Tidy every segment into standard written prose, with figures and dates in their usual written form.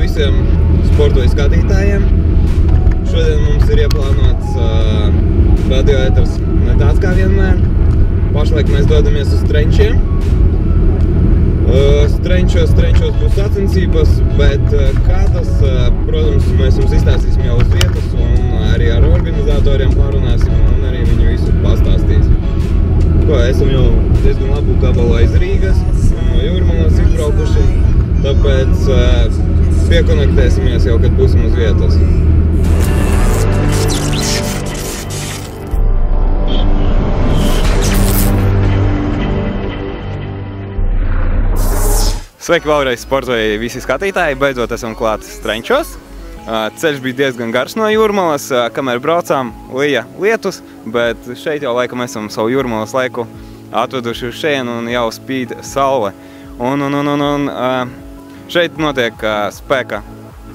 visiem sportoju skatītājiem. Šodien mums ir ieplānots radioēters ne tāds kā vienmēr. Pašlaik mēs dodamies uz Trenčiem. Trenčos būs sacensības, bet kādas, protams, mēs jums izstāstīsim jau uz vietas un arī ar organizatoriem pārunāsim un arī viņu visu pastāstīsim. Esam jau diezgan labu gabalu aiz Rīgas, no Jūrmalas izbraukuši, tāpēc piekonektēsimies jau, kad būsim uz vietas. Sveiki vēlreiz sportoju visi skatītāji, beidzot esam klāti Trenčos. Ceļš bija diezgan garš no Jūrmalas, kamēr braucām, lija lietus, bet šeit jau laikam esam savu Jūrmalas laiku atveduši uz šejienu un jau spīd saule. Šeit notiek spēka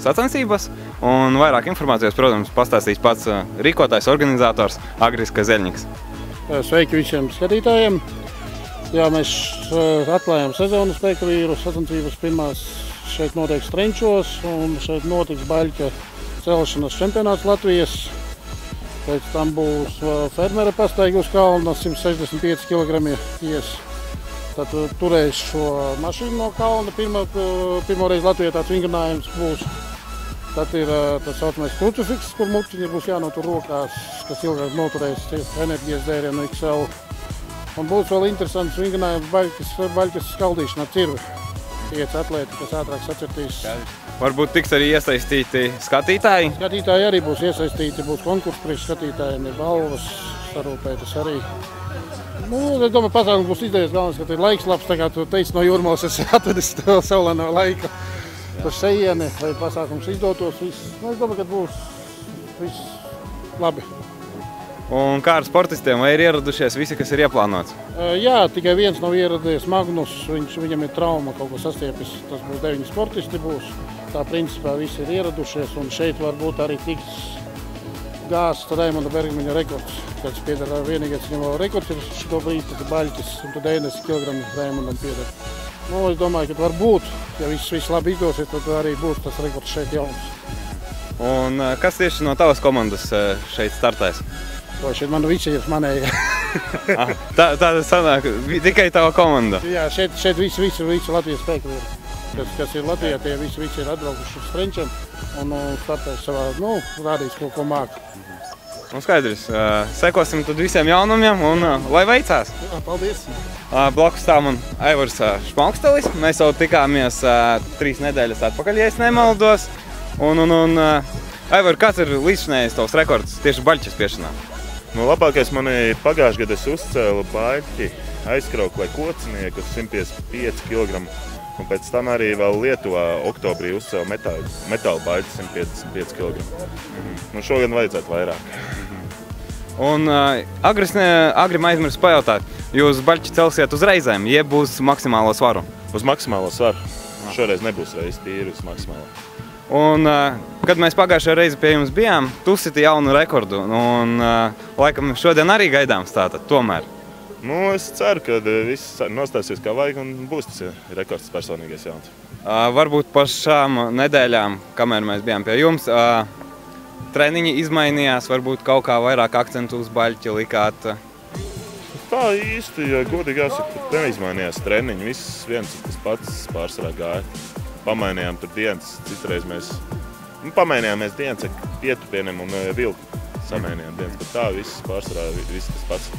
sacensības un vairāk informācijas, protams, pastāstīs pats rīkotājs, organizators Agris Kazeļņiks. Sveiki visiem skatītājiem! Jā, mēs atklājām sezonu spēka vīru sacensības pirmās šeit notiek Trenčos un šeit notiks baļķa celšanas čempionāts Latvijas. Pēc tam būs fermera pastaiga uz kalna 165 kg ies. Tad turēs šo mašīnu no kalna. Pirmoreiz Latvijā tāds vingrinājums būs. Tad ir tas saucamais krucifiks, kur muciņi būs jānotur rokās, kas ilgāk noturēs enerģijas dzērienu XL. Un būs vēl interesants vingrinājums baļķas skaldīšana ar cirvi. 5 atlēti, kas ātrāk sacirtīs. Varbūt tiks arī iesaistīti skatītāji? Skatītāji arī būs iesaistīti, būs konkurss priekš skatītājiem, ir balvas sarūpētas arī. Es domāju, pasākums būs izdevies, galvenais, ka ir laiks labs, tā kā tu teici no Jūrmalas, es atvedis tev saulēno laika uz šejieni, lai pasākums izdotos. Es domāju, ka būs viss labi. Un kā ar sportistiem, vai ir ieradušies visi, kas ir ieplānots? Jā, tikai viens nav ieradies, Magnus, viņam ir trauma, kaut ko sastiepis, tas būs 9 sportisti būs. Tā principā visi ir ieradušies un šeit varbūt arī tiks gāsts Raimonda Bergmaņa rekords, kas piedara vienīgais, viņam vēl rekords ir šito brīdi, tas ir baļķis, un tad 90 kg Raimondam piedara. Es domāju, ka varbūt, ja viss labi izdosies, tad arī būs tas rekords šeit jauns. Un kas tieši no tavas komandas šeit startēs? Šeit man visi ir manēja. Tā sanāk, tikai tava komanda? Jā, šeit visi Latvijas spēka vīri. Kas ir Latvijā, tie visi ir atbraukuši uz Trenčiem un startēs savā, rādīs ko māk. Skaidrs, sekosim tad visiem jaunumiem un lai veicās! Jā, paldies! Blakus tā man Aivars Šmalkstelis. Mēs jau tikāmies 3 nedēļas atpakaļ, ja es nemaldos. Aivar, kāds ir līdzšinējais tavs rekords tieši baļķas spiešanā? Labākais man ir pagājušajā gadā es uzcēlu baļķi aizkrauklē kocinieku 155 kg. Un pēc tam arī vēl Lietuvā oktobrī uzcēlu metāla baļķi 155 kg. Šogad vajadzētu vairāk. Un Agrim aizmirst pajautāt, jūs baļķi celsiet uz reizēm, jeb būs maksimālo svaru? Uz maksimālo svaru. Šoreiz nebūs reiz tīri uz maksimālo. Un, kad mēs pagājušajā reizi pie jums bijām, tu siti jaunu rekordu, un laikam šodien arī gaidāms tātad, tomēr. Es ceru, ka viss nostāsies kā vajag un būs tas rekords personīgais jauns. Varbūt par šām nedēļām, kamēr mēs bijām pie jums, treniņi izmainījās, varbūt kaut kā vairāk akcentu uz baļķi likāt? Tā īsti, ja godīgi jāsaka, neizmainījās treniņi, viss viens tas pats pārsvarā gāja. Pamainījām tur dienas, citreiz mēs pamainījāmies dienas ar pietupieniem un vilku samainījām dienas, bet tā viss pārsvarā, viss tas pats.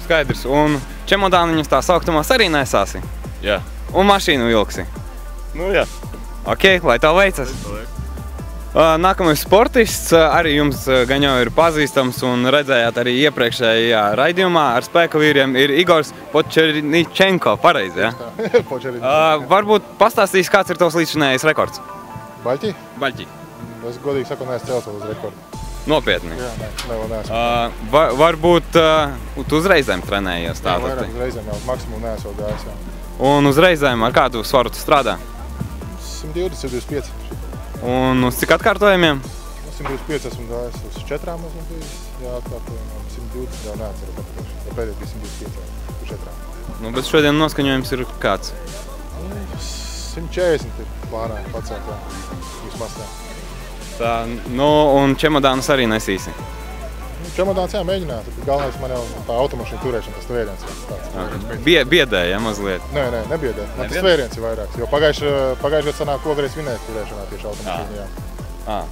Skaidrs, un čemodāniņus tā sauktumās arī nesāsi? Jā. Un mašīnu vilksi? Jā. Ok, lai tev veicas. Nākamais sportists arī jums gan jau ir pazīstams un redzējāt arī iepriekšējā raidījumā ar spēka vīriem ir Igors Počerničenko, pareizi, ja? Varbūt pastāstīs, kāds ir tavs līdzšinējais rekords? Baļķi? Baļķi. Es godīgi saku, neesmu cēlis uz rekordu. Nopietni? Jā, vēl neesmu. Varbūt tu uz reizēm trenējies tātad? Jā, vairāk uz reizēm jau maksimumu neesmu gājis, jā. Un uz reizēm ar kādu svaru tu strādā? 120-125. Un uz cik atkārtojumiem? 125 esmu gājis uz 4 esmu bijis, jā, atkārtojumiem. 120 jau neatceru patīšu, jo pēdējais bija 125 uz 4. Bet šodien noskaņojums ir kāds? 140 ir plānā pacelt, jā, vismaz tā. Tā, nu, un čemodānus arī nesīsi? Čemodāns, jā, mēģināt. Galvenais man jau tā automašīna turēšana, tas tvēriens. Biedēja, ja, mazliet? Nē, nebiedē. Man tas tvēriens ir vairāks, jo pagājuši sanāk, ko varēs vinēt turēšanā tieši automašīna, jā.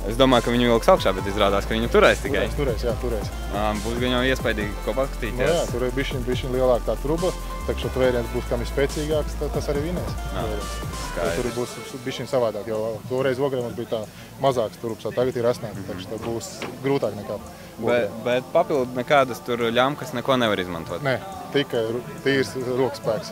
Es domāju, ka viņu vilks augšā, bet izrādās, ka viņu turēs tikai. Turēs. Būs gan jau iespaidīgi, ko paskatīties. Nu jā, tur ir bišķiņ lielāka tā truba, tā ka šo tvēriens būs, kam ir spēcīgāks, tas arī vinēs. Tur būs bišķiņ savādāk, jo toreiz ogrē mums bija tā mazāks turubs, tagad ir asnāki, tā ka būs grūtāk nekā. Bet papildu nekādas tur ļamkas neko nevar izmantot? Nē, tikai tīrs rokspēks.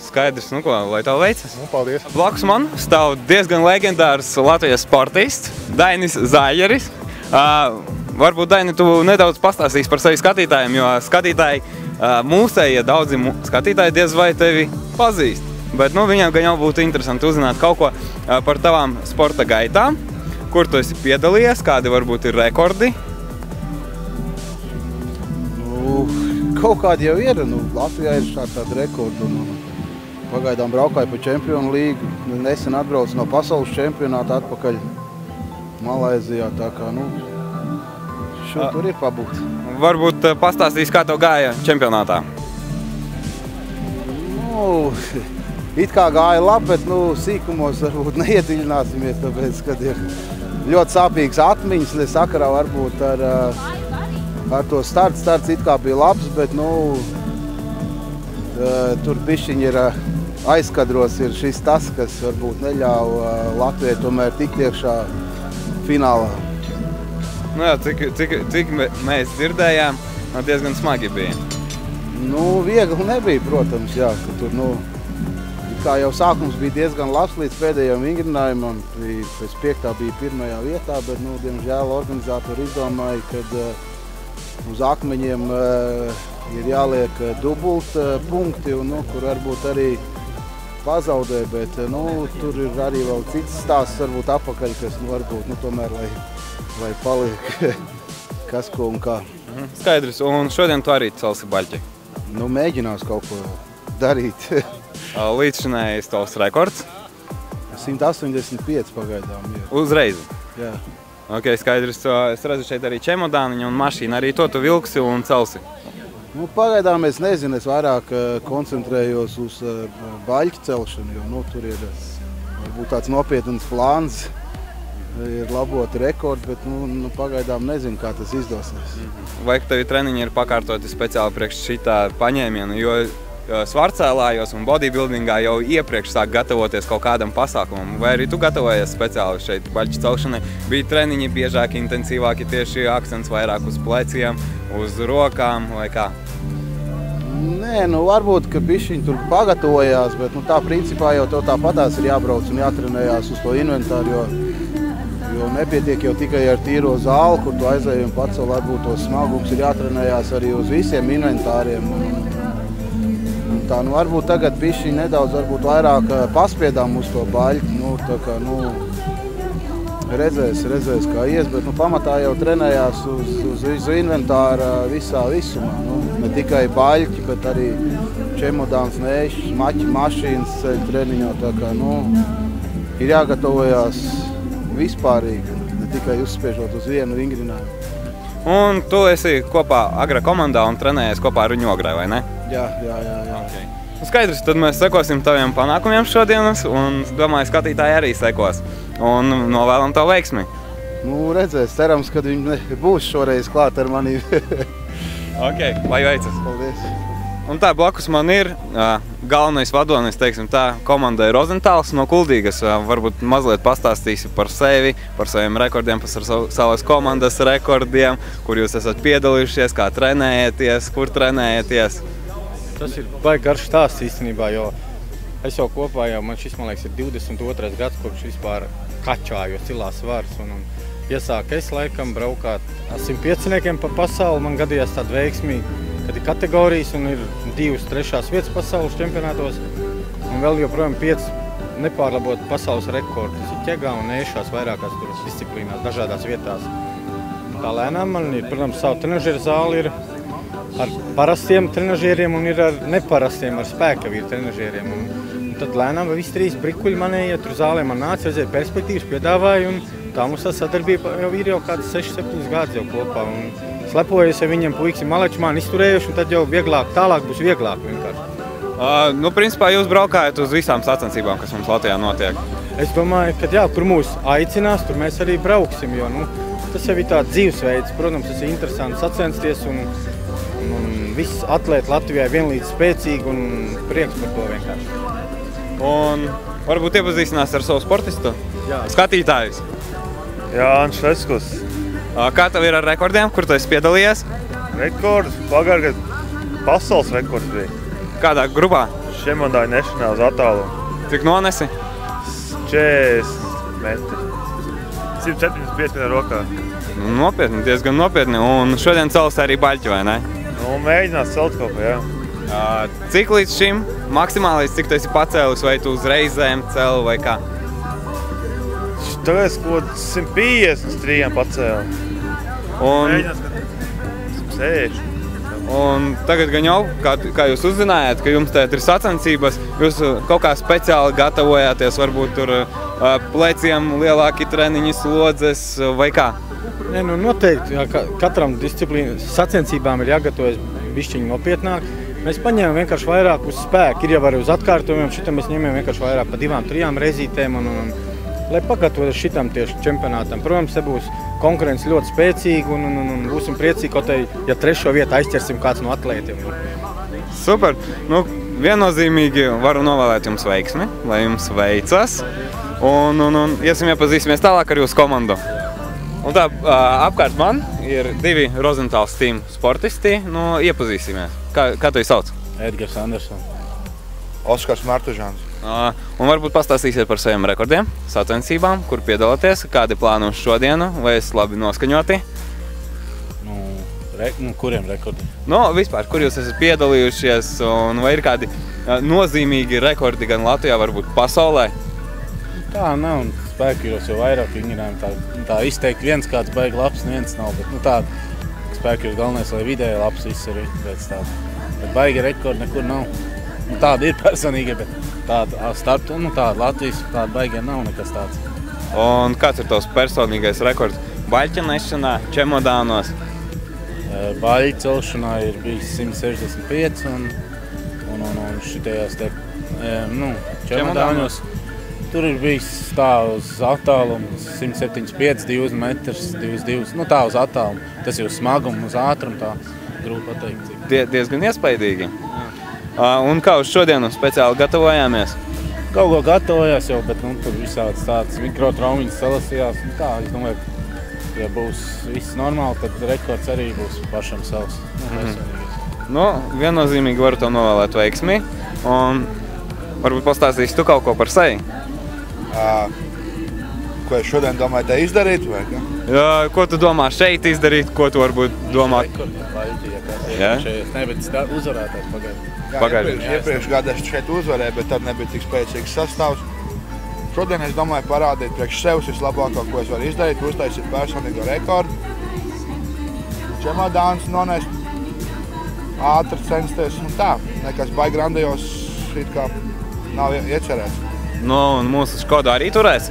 Skaidrs, nu ko, lai tev veicas. Nu, paldies. Blakus man stāv diezgan leģendārs Latvijas sportists Dainis Zaļeris. Varbūt, Daini, tu nedaudz pastāstīsi par sevi skatītājiem, jo skatītāji, mūsējie daudzi skatītāji diez vai tevi pazīst. Bet nu, viņiem gan jau būtu interesanti uzzināt kaut ko par tavām sporta gaitām, kur tu esi piedalījies, kādi varbūt ir rekordi. Kaut kādi jau ir. Latvijā ir tāda rekorda. Pagaidām braukāju pa Čempionu līgu. Nesen atbraucu no pasaules čempionāta atpakaļ Malaizijā. Tā kā, tur ir pabūt. Varbūt pastāstīs, kā tev gāja čempionātā? It kā gāja labi, bet sīkumos varbūt neiedziļināsimies, tāpēc, kad ir ļoti sāpīgs atmiņas, sakarā varbūt ar to starts it kā bija labs, bet tur bišķiņ ir aizkadros ir šis tas, kas varbūt neļauj Latvijai tomēr tikt iekšā finālā. Nu jā, cik mēs dzirdējām, diezgan smagi bija. Viegli nebija, protams, jā, ka tur, kā jau sākums bija diezgan labs līdz pēdējiem vingrinājumam, pēc 5. bija 1. vietā, bet, diemžēl organizatori izdomāja, kad uz akmeņiem ir jāliek dubult punkti, kur varbūt arī pazaudē, bet tur ir arī vēl cits stāsts varbūt apakaļ, kas varbūt tomēr, lai paliek kas ko un kā. Skaidrs, un šodien tu arī celsi baļķi? Mēģinās kaut ko darīt. Līdzšinējais tavs rekords? 185 pagaidām ir. Uzreiz? Jā. Ok, skaidrs. Es redzu šeit arī čemodāniņu un mašīnu. Arī to tu vilksi un celsi? Pagaidām es nezinu, es vairāk koncentrējos uz baļķu celšanu, jo tur ir varbūt tāds nopietns plāns, ir laboti rekordi, bet pagaidām nezinu, kā tas izdosies. Vai tevi treniņi ir pakārtoti speciāli priekš šitā paņēmiena, jo svarcēlājos un bodybuildingā jau iepriekš sāk gatavoties kaut kādam pasākumam, vai arī tu gatavojies speciāli šeit baļķu celšanai? Bija treniņi biežāki, intensīvāki, tieši akcents vairāk uz pleciem, uz rokām vai kā? Nē, varbūt, ka bišķiņi tur pagatavojās, bet tā principā jau tev tāpatās ir jābrauc un jātrenējās uz to inventāru, jo nepietiek jau tikai ar tīro zāli, kur tu aizēji un pacel, varbūt tos smagums ir jātrenējās arī uz visiem inventāriem. Tā, varbūt tagad bišķiņi nedaudz vairāk paspiedām uz to baļķi, tā kā, redzēs kā ies, bet pamatā jau trenējās uz inventāra visā visumā, ne tikai baļķi, bet arī čemodāns, nēšs, mašīnas ceļu treniņo, tā kā, ir jāgatavojās vispārīgi, ne tikai uzspiežot uz vienu vingrinājumu. Un tu esi kopā Agra komandā un trenējies kopā ar viņu Agrai, vai ne? Jā. Okay. Skaidrs, tad mēs sekosim taviem panākumiem šodienas un domāju, skatītāji arī sekos. Un novēlam tev veiksmi. Redzēs, cerams, kad viņi būs šoreiz klāt ar mani. Ok, lai veicas. Paldies. Un tā blakus man ir galvenais vadonis, teiksim tā, komandai Rozentāls no Kuldīgas. Varbūt mazliet pastāstīsi par sevi, par saviem rekordiem, par savas komandas rekordiem, kur jūs esat piedalījušies, kā trenējaties, kur trenējaties. Tas ir baigi garš stāsts īstenībā, jo es jau kopā, man liekas, ir 22. gads, kopš vispār kačāju, cilās svars. Un iesāku es laikam braukāt 105-niekiem pa pasauli, man gadījās tāda veiksmīga, kad ir kategorijas un ir 2-3 vietas pasaules čempionātos. Un vēl joprojām 5 nepārlabot pasaules rekordus ir ķegā un ēšās vairākās disciplīnās, dažādās vietās. Tā lēnām man ir, protams, savu trenažieru zāli ir ar parastiem trenažieriem un ir ar neparastiem, ar spēka vīru trenažieriem. Un Un tad lēnām visi 3 brikuļi manējie tur zālē man nāca, redzēja perspektīvas, piedāvāja, un tā mums tā sadarbība jau ir kāds 6-7 gadus jau kopā. Un slepojies ar viņiem puiksi maleči man izturējuši, un tad jau vieglāk, tālāk būs vieglāk vienkārši. Principā jūs braukājat uz visām sacensībām, kas mums Latvijā notiek. Es domāju, ka jā, kur mūs aicinās, tur mēs arī brauksim, jo tas jau ir tāds dzīvesveids. Protams, tas ir interesanti sacensties, un viss atlēti Latvijā vienlīdz spēcīgi un prieks par to vienkārši. Un varbūt iepazīstinās ar savu sportistu? Jā. Skatītājus? Jā, Anšs Leskus. Kā tev ir ar rekordiem, kur tu esi piedalījies? Rekords, pagājušajā pasaules rekords bija. Kādā grupā? Čemodāņu nešanā uz attālumu. Cik nonesi? 40 metri. 175 ar rokā. Nopietni, diezgan nopietni. Un šodien cels arī baļķi, vai ne? Mēģinās celt kaut ko, jā. Cik līdz šim maksimālais, cik tu esi pacēlis, vai tu uz reizēm celi vai kā? Tagad kaut 150 uz 3 pacēli. Mēģinās, ka 160. Un tagad gan jau, kā jūs uzzinājāt, ka jums tagad ir sacensības, jūs kaut kā speciāli gatavojāties, varbūt tur pleciem lielāki treniņi, slodzes vai kā? Nē, noteikti, jā, katram disciplīnas sacensībām ir jāgatavojas bišķiņi nopietnāk. Mēs paņēmām vienkārši vairāk uz spēku, ir jau arī uz atkārtojumiem, šitam mēs ņemam vienkārši vairāk pa 2-3 reizītēm, lai pagatavoties šitam tieši čempionātam. Protams, te būs konkurence ļoti spēcīga un būsim priecīgi, kaut arī, ja 3. vietu aizķersim kāds no atlētiem. Super! Viennozīmīgi varu novēlēt jums veiksmi, lai jums veicas. Un iesim iepazīsimies tālāk ar jūsu komandu. Un tā, apkārt man ir 2 Rozentāls team sportisti. Iepazīsimies. Kā tu sauc? Edgars Andersons. Oskars Martužāns. Un varbūt pastāstīsiet par saviem rekordiem, sacensībām, kur piedalāties, kādi plāni uz šodienu, vai esat labi noskaņoti? Kuriem rekordi? Vispār, kur jūs esat piedalījušies, un vai ir kādi nozīmīgi rekordi gan Latvijā, varbūt pasaulē? Tā nav, un spēkvīros jau vairāk vingrinājumi. Tā izteikti viens kāds baigi labs, neviens nav, bet tāda spēkvīros galvenais, lai vidēji labs viss ir pēc tāda. Bet baigi rekordi nekur nav. Tāda ir personīga, bet tāda tāda Latvijas tāda baigā nav nekas tāds. Un kāds ir tavs personīgais rekords? Baļķa nešanā, čemodānos? Baļķa celšanā ir bijis 165 un šitajās te čemodānos. Tur ir bijis tā uz attālumu 175, 2 metrus, 22. Tā uz attālumu. Tas ir uz smagumu, uz ātrumu tā grūti pateikt. Diezgan iespaidīgi. Un kā uz šodienu speciāli gatavojāmies? Kaut ko gatavojās jau, bet tur visāds tāds mikrotraumiņas salasījās. Es domāju, ja būs viss normāli, tad rekords arī būs pašam savs. Viennozīmīgi varu tev novēlēt veiksmi. Un varbūt pastāstīsi tu kaut ko par sevi? Ko es šodien domāju te izdarīt, vai kā? Jā, ko tu domā šeit izdarīt, ko tu varbūt domā? Bet uzvarētājs pagājušajā. Iepriekš gadu es šeit uzvarēju, bet tad nebija tik spēcīgs sastāvs. Šodien es domāju parādīt priekš sevis vislabāko, ko es varu izdarīt, uztaisīt personīgo rekordu. Čemodāns nonest, ātri censties un tā. Nekas baigi grandijos it kā nav iecerēts. Un mūsu Škoda arī turēs?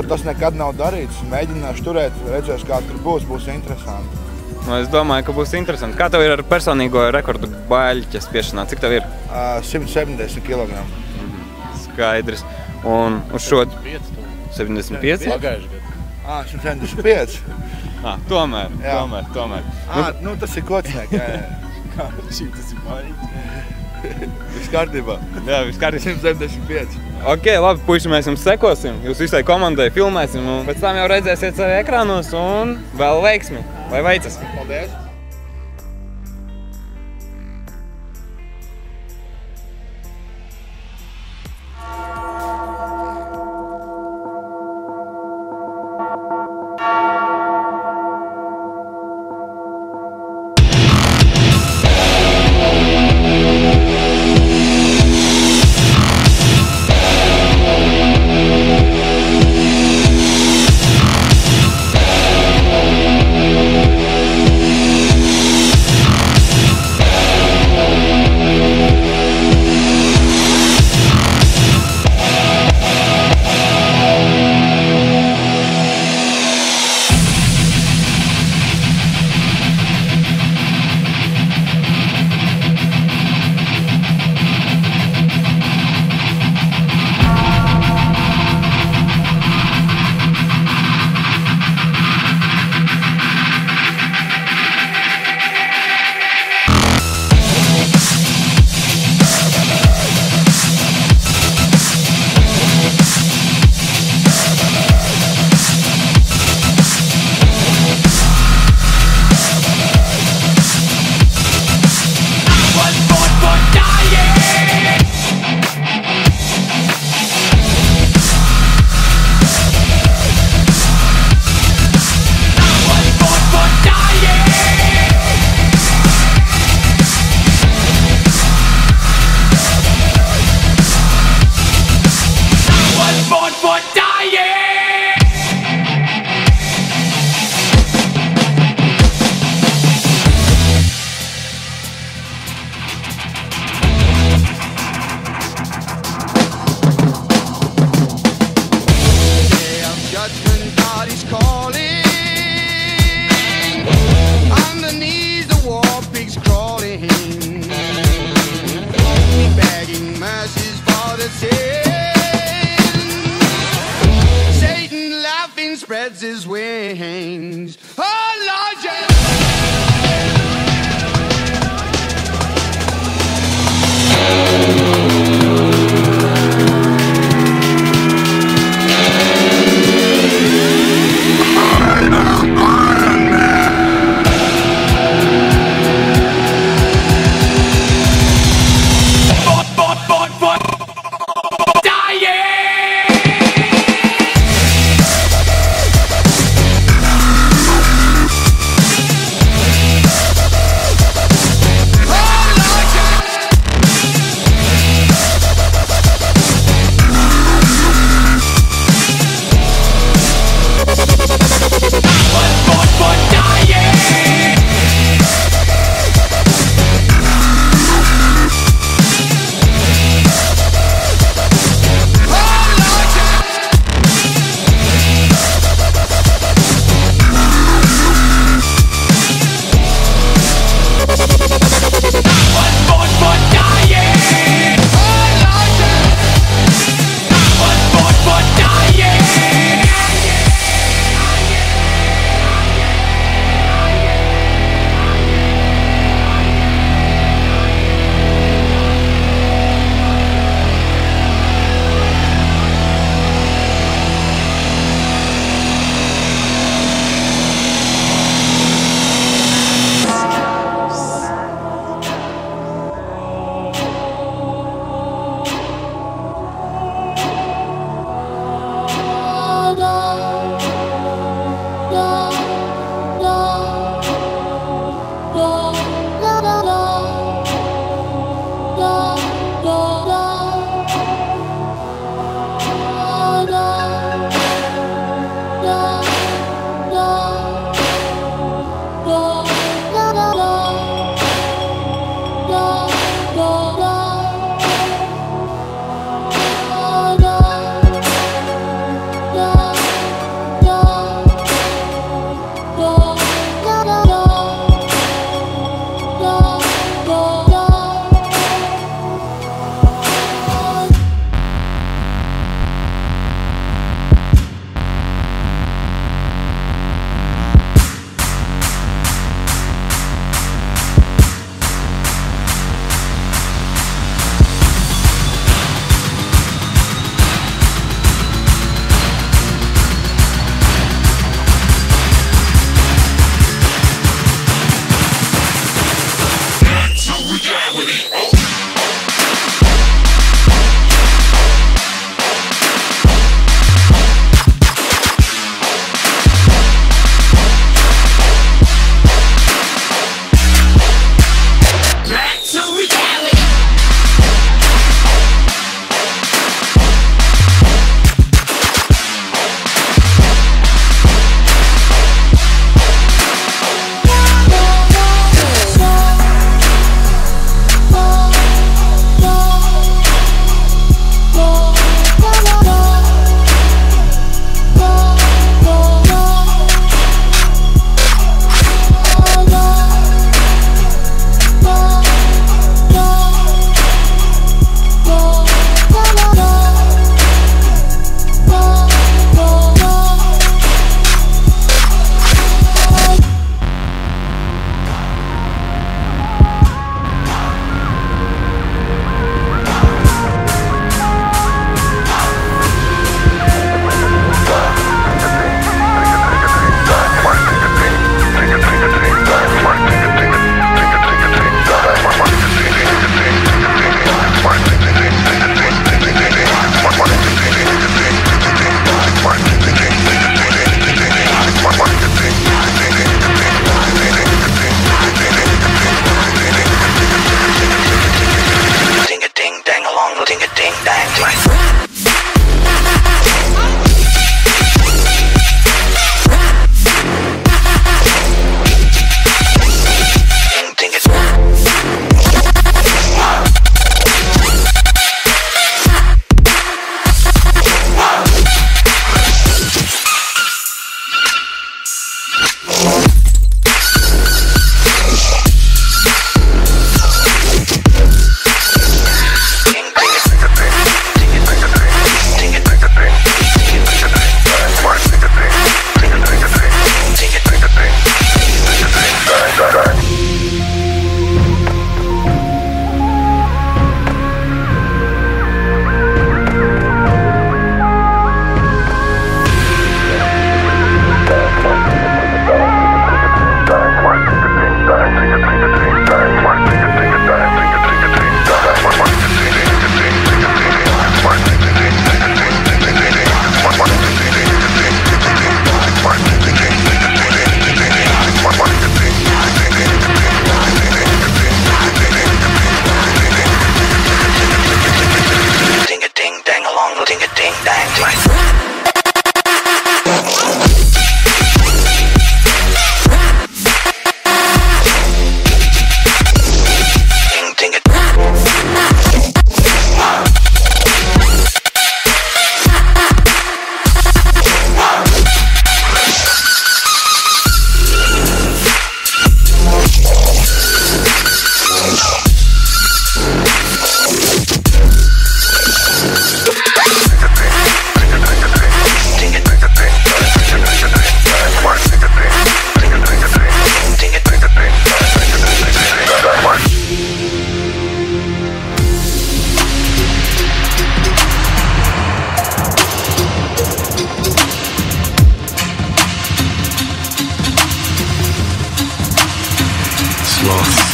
Tas nekad nav darīts. Mēģināšu turēt, redzēs, kā tur būs interesanti. Es domāju, ka būs interesanti. Kā tev ir ar personīgo rekordu baļķa spiešanā? Cik tev ir? 170 kg. Skaidrs. Un uz šo 75? Pagājuši gadu. 175? Tomēr. Tas ir kocnieki. Kā šī tas ir baļķi? Viss kārtībā. Jā, viss kārtībā. 175. Ok, labi, puiši, mēs jums sekosim. Jūs visai komandai filmēsim un pēc tam jau redzēsiet savi ekrānos un vēl veiksmi. Lai veicas! Paldies! Spreads his wings. Oh Lord, yeah.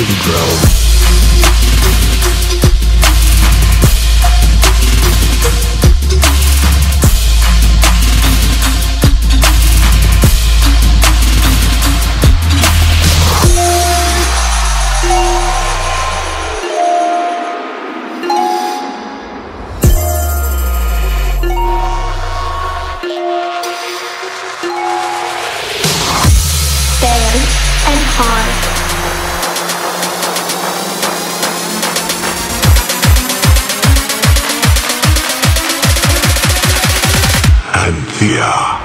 city grow. Anthea.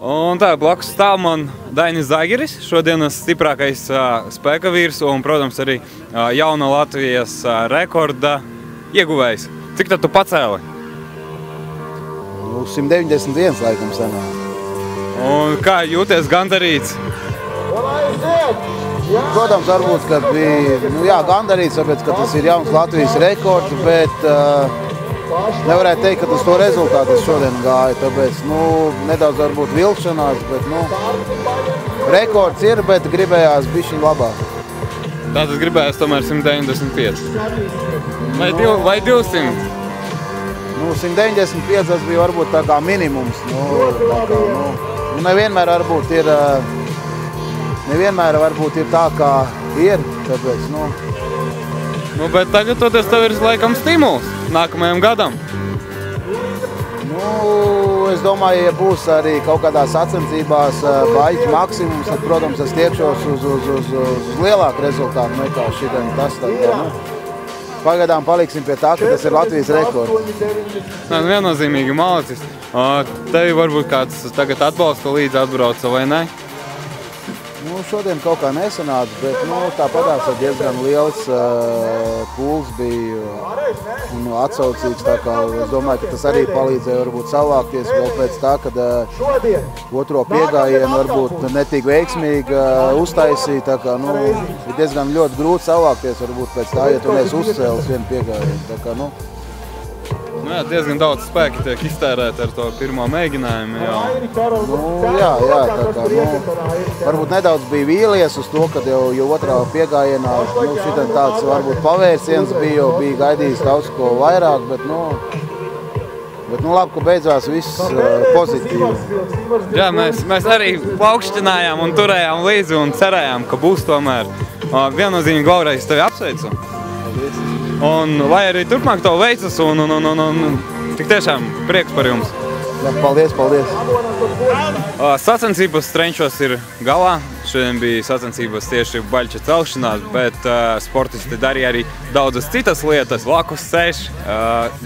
Un tā, blakus stāv man Dainis Zagiris, šodienas stiprākais spēka vīrs un, protams, arī jauna Latvijas rekorda ieguvējs. Cik tad tu pacēli? 191 laikam senā. Un kā jūties gandarīts? Protams, varbūt, ka bija gandarīts, tāpēc, ka tas ir jauns Latvijas rekords, bet nevarētu teikt, ka tas to rezultātu šodien gāja, tāpēc, nedaudz varbūt vilkšanās, bet, rekords ir, bet gribējās bišķiņ labāk. Tātad gribējās tomēr 195. Vai 200? 195 tas bija varbūt tā kā minimums. Nevienmēr varbūt ir tā, kā ir, tāpēc, Bet tagad toties tev ir laikam stimuls nākamajam gadam. Es domāju, ja būs arī kaut kādās sacensībās baļķu maksimums, tad, protams, es tiekšos uz lielāku rezultātu nekā šitien tas. Pagaidām paliksim pie tā, ka tas ir Latvijas rekords. Viennozīmīgi malacis. Tevi varbūt kāds tagad atbalsta līdzi atbrauca vai ne? Šodien kaut kā nesanāca, bet tāpatās diezgan liels pūls bija un atsaucīgs. Tā kā es domāju, ka tas arī palīdzēja varbūt savākties vēl pēc tā, kad otro piegājienu varbūt netik veiksmīgi uztaisīja. Tā kā, ir diezgan ļoti grūti savākties varbūt pēc tā, ja tu neesi uzcēlis vienu piegājienu. Tā kā, diezgan daudz spēki tiek iztērēt ar to pirmo mēģinājumu. Jā, tā kā, varbūt nedaudz bija vīlies uz to, kad jau otrā piegājienā šitam tāds varbūt pavērsiens bija gaidījis daudz ko vairāk, bet labi, ka beidzās viss pozitīvi. Jā, mēs arī plaukšķinājām un turējām līdzi un cerējām, ka būs tomēr. Viennozīmīgi vēlreiz tevi apsveicu. Un lai arī turpmāk to veicas un tik tiešām prieks par jums. Jā, paldies, paldies. Sacensības Strenčos ir galā. Šodien bija sacensības tieši baļķa celšanās, bet sportisti darīja arī daudzas citas lietas. Blakus sēž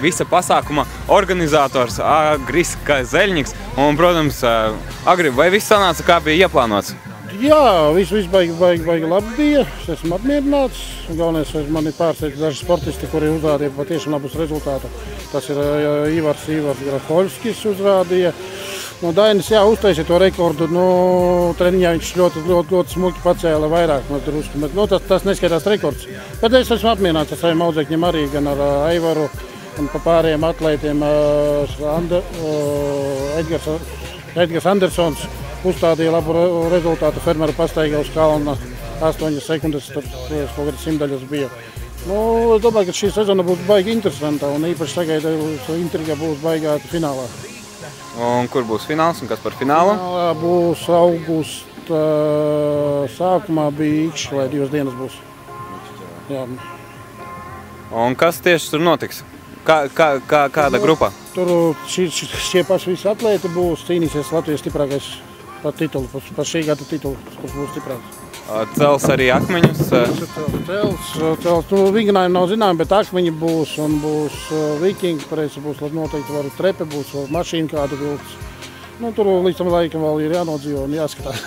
visa pasākuma organizators Agris Kazeļņiks. Un, protams, Agri, vai viss sanāca, kā bija ieplānots? Jā, viss baigi labi bija. Es esmu apmierināts. Galvenais, man ir pārsteigts daži sportisti, kuri uzrādīja patiešām labus rezultātus. Tas ir Ivars Grafoļskis uzrādīja. Dainis, jā, uztaisīja to rekordu. Treniņā viņš ļoti smuki pacēla vairāk. Bet tas neskaitās rekords. Bet es esmu apmierināts ar saviem audzēkņiem arī, gan ar Aivaru, gan pa pārējiem atlētiem. Edgars Andersons uzstādīja labu rezultātu. Fermeru pastaigā uz kalna 8 sekundes, tur kaut kādas simtaļas bija. Es domāju, ka šī sezona būs baigi interesanta un īpaši sagaidu intriga būs baigā finālā. Un kur būs fināls un kas par finālu? Finālā būs augusta sākumā bija Ikšs, vai 2 dienas būs. Jā. Un kas tieši tur notiks? Kāda grupa? Tur šie paši visi atlēti būs, cīnīsies Latvijas stiprākais par titulu, par šī gada titulu, kurš būs stiprāks. Cels arī akmeņus? Cels, vingrinājumi nav zināmi, bet akmeņi būs un būs vikingi, pareizi būs noteikti varu trepe, būs mašīna kāda vilks. Tur līdz tam laikam vēl ir jānodzīvo un jāskatās.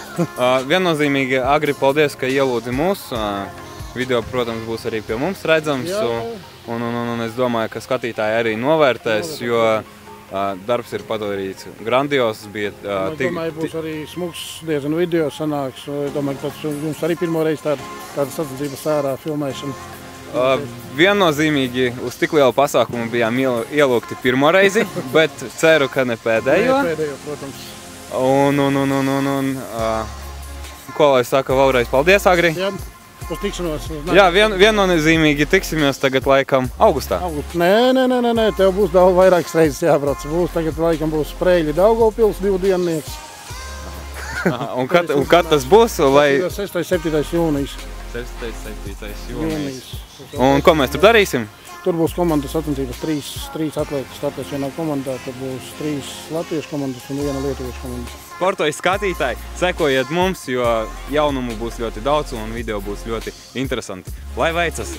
Viennozīmīgi, Agri, paldies, ka ielūdzi mūs. Video, protams, būs arī pie mums redzams. Un es domāju, ka skatītāji arī novērtēs, jo darbs ir padarīts grandios. Domāju, būs arī smuks diezgan video sanāks. Domāju, ka jums arī pirmo reizi tāda sacensības ārā filmēšana. Viennozīmīgi uz tik lielu pasākumu bijām ielūgti pirmo reizi, bet ceru, ka ne pēdējo. Ne pēdējo, protams. Ko lai saka vēlreiz paldies, Agri? Jā. Uz tikšanos. Jā, viennozīmīgi tiksimies tagad laikam augustā. Nē, tev būs daudz vairākas reizes jābrauc. Tagad laikam būs Sprēļi Daugavpils 2 diennieks. Un kad tas būs? 6. 7. jūnijas. 6. 7. jūnijas. Un ko mēs tur darīsim? Tur būs komandas sacensības, 3 atlēti startēs vienā komandā. Tur būs 3 latviešu komandas un 1 lietuviešu komanda. Sportojas skatītāji, sekojiet mums, jo jaunumu būs ļoti daudz un video būs ļoti interesanti. Lai veicas!